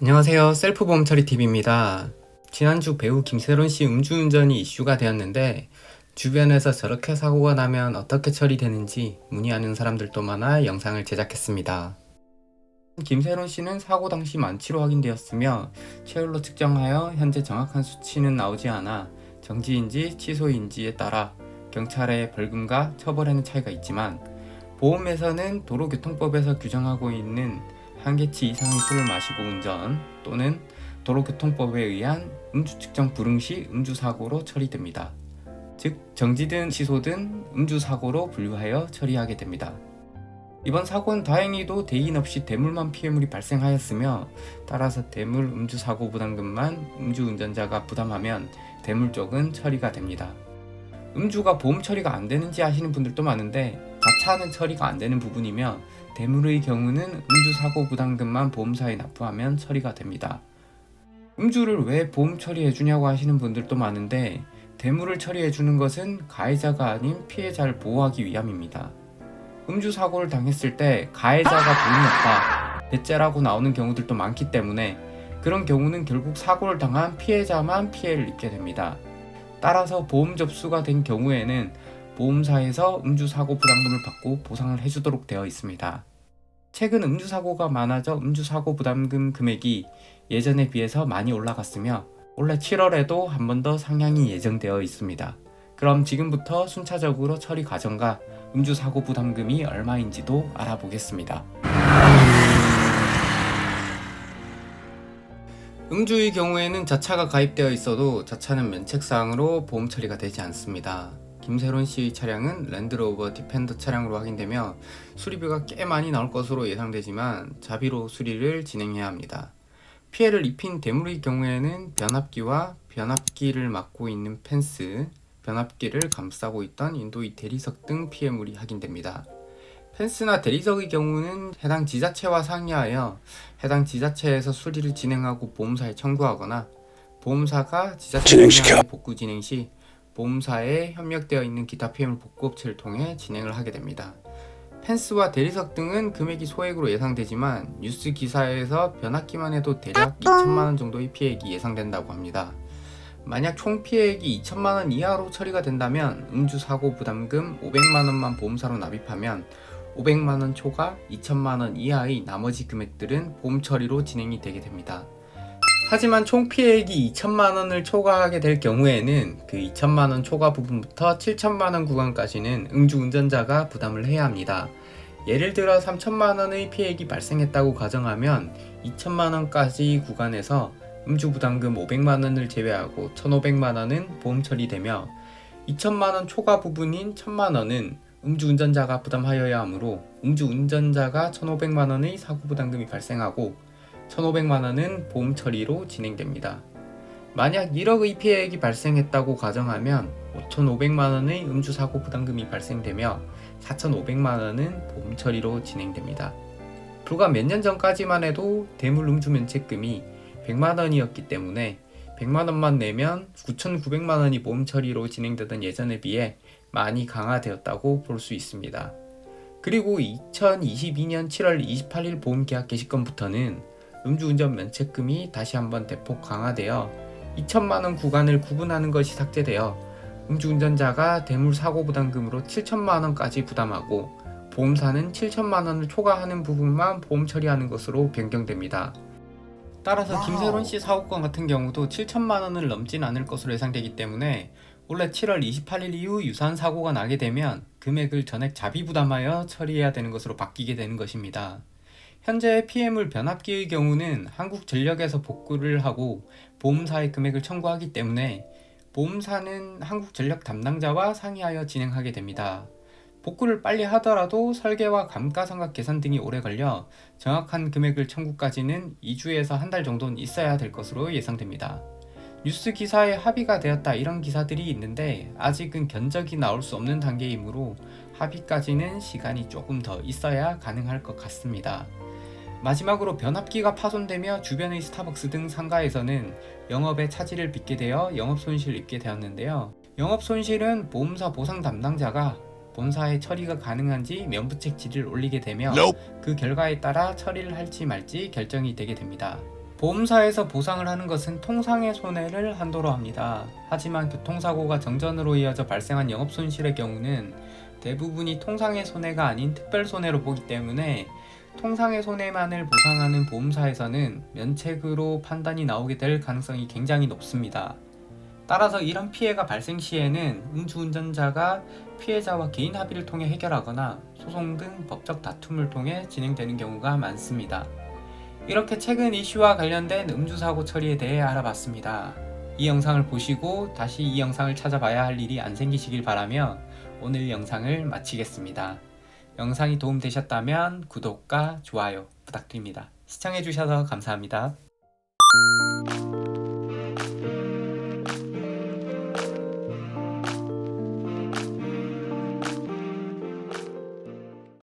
안녕하세요. 셀프보험 처리TV입니다. 지난주 배우 김세론 씨 음주운전이 이슈가 되었는데 주변에서 저렇게 사고가 나면 어떻게 처리되는지 문의하는 사람들도 많아 영상을 제작했습니다. 김세론 씨는 사고 당시 만취로 확인되었으며 체율로 측정하여 현재 정확한 수치는 나오지 않아 정지인지 취소인지에 따라 경찰의 벌금과 처벌에는 차이가 있지만 보험에서는 도로교통법에서 규정하고 있는 한계치 이상의 술을 마시고 운전 또는 도로교통법에 의한 음주 측정 불응 시 음주사고로 처리됩니다. 즉 정지든 취소든 음주사고로 분류하여 처리하게 됩니다. 이번 사고는 다행히도 대인 없이 대물만 피해물이 발생하였으며 따라서 대물 음주사고 부담금만 음주운전자가 부담하면 대물 쪽은 처리가 됩니다. 음주가 보험 처리가 안 되는지 아시는 분들도 많은데 자차는 처리가 안 되는 부분이며 대물의 경우는 음주사고 부담금만 보험사에 납부하면 처리가 됩니다. 음주를 왜 보험 처리해주냐고 하시는 분들도 많은데 대물을 처리해주는 것은 가해자가 아닌 피해자를 보호하기 위함입니다. 음주사고를 당했을 때 가해자가 돈이 없다, 대째라고 나오는 경우들도 많기 때문에 그런 경우는 결국 사고를 당한 피해자만 피해를 입게 됩니다. 따라서 보험 접수가 된 경우에는 보험사에서 음주사고 부담금을 받고 보상을 해주도록 되어 있습니다. 최근 음주사고가 많아져 음주사고 부담금 금액이 예전에 비해서 많이 올라갔으며 올해 7월에도 한 번 더 상향이 예정되어 있습니다. 그럼 지금부터 순차적으로 처리 과정과 음주사고 부담금이 얼마인지도 알아보겠습니다. 음주의 경우에는 자차가 가입되어 있어도 자차는 면책사항으로 보험 처리가 되지 않습니다. 김세론 씨의 차량은 랜드로버 디펜더 차량으로 확인되며 수리비가 꽤 많이 나올 것으로 예상되지만 자비로 수리를 진행해야 합니다. 피해를 입힌 대물의 경우에는 변압기와 변압기를 막고 있는 펜스, 변압기를 감싸고 있던 인도의 대리석 등 피해물이 확인됩니다. 펜스나 대리석의 경우는 해당 지자체와 상의하여 해당 지자체에서 수리를 진행하고 보험사에 청구하거나 보험사가 지자체 복구 진행 시 보험사에 협력되어 있는 기타 피해물 복구업체를 통해 진행을 하게 됩니다. 펜스와 대리석 등은 금액이 소액으로 예상되지만 뉴스 기사에서 변압기만 해도 대략 2천만원 정도의 피해액이 예상된다고 합니다. 만약 총 피해액이 2천만원 이하로 처리가 된다면 음주사고 부담금 500만원만 보험사로 납입하면 500만원 초과 2천만원 이하의 나머지 금액들은 보험 처리로 진행이 되게 됩니다. 하지만 총 피해액이 2천만원을 초과하게 될 경우에는 그 2천만원 초과 부분부터 7천만원 구간까지는 음주운전자가 부담을 해야 합니다. 예를 들어 3천만원의 피해액이 발생했다고 가정하면 2천만원까지 구간에서 음주부담금 500만원을 제외하고 1,500만원은 보험 처리되며 2천만원 초과 부분인 1,000만원은 음주운전자가 부담하여야 하므로 음주운전자가 1,500만원의 사고부담금이 발생하고 1,500만원은 보험 처리로 진행됩니다. 만약 1억의 피해액이 발생했다고 가정하면 5,500만원의 음주사고 부담금이 발생되며 4,500만원은 보험 처리로 진행됩니다. 불과 몇 년 전까지만 해도 대물 음주 면책금이 100만원이었기 때문에 100만원만 내면 9,900만원이 보험 처리로 진행되던 예전에 비해 많이 강화되었다고 볼 수 있습니다. 그리고 2022년 7월 28일 보험계약 개시건부터는 음주운전 면책금이 다시 한번 대폭 강화되어 2천만원 구간을 구분하는 것이 삭제되어 음주운전자가 대물 사고 부담금으로 7천만원까지 부담하고 보험사는 7천만원을 초과하는 부분만 보험 처리하는 것으로 변경됩니다. 따라서 김세론 씨 사고건 같은 경우도 7천만원을 넘진 않을 것으로 예상되기 때문에 올해 7월 28일 이후 유사한 사고가 나게 되면 금액을 전액 자비 부담하여 처리해야 되는 것으로 바뀌게 되는 것입니다. 현재 피해물 변압기의 경우는 한국전력에서 복구를 하고 보험사의 금액을 청구하기 때문에 보험사는 한국전력 담당자와 상의하여 진행하게 됩니다. 복구를 빨리 하더라도 설계와 감가상각 계산 등이 오래 걸려 정확한 금액을 청구까지는 2주에서 한 달 정도는 있어야 될 것으로 예상됩니다. 뉴스 기사에 합의가 되었다 이런 기사들이 있는데 아직은 견적이 나올 수 없는 단계이므로 합의까지는 시간이 조금 더 있어야 가능할 것 같습니다. 마지막으로 변압기가 파손되며 주변의 스타벅스 등 상가에서는 영업에 차질을 빚게 되어 영업손실을 입게 되었는데요. 영업손실은 보험사 보상 담당자가 본사에 처리가 가능한지 면부책 질의를 올리게 되며 그 결과에 따라 처리를 할지 말지 결정이 되게 됩니다. 보험사에서 보상을 하는 것은 통상의 손해를 한도로 합니다. 하지만 교통사고가 정전으로 이어져 발생한 영업손실의 경우는 대부분이 통상의 손해가 아닌 특별손해로 보기 때문에 통상의 손해만을 보상하는 보험사에서는 면책으로 판단이 나오게 될 가능성이 굉장히 높습니다. 따라서 이런 피해가 발생 시에는 음주운전자가 피해자와 개인 합의를 통해 해결하거나 소송 등 법적 다툼을 통해 진행되는 경우가 많습니다. 이렇게 최근 이슈와 관련된 음주사고 처리에 대해 알아봤습니다. 이 영상을 보시고 다시 이 영상을 찾아봐야 할 일이 안 생기시길 바라며 오늘 영상을 마치겠습니다. 영상이 도움되셨다면 구독과 좋아요 부탁드립니다. 시청해주셔서 감사합니다.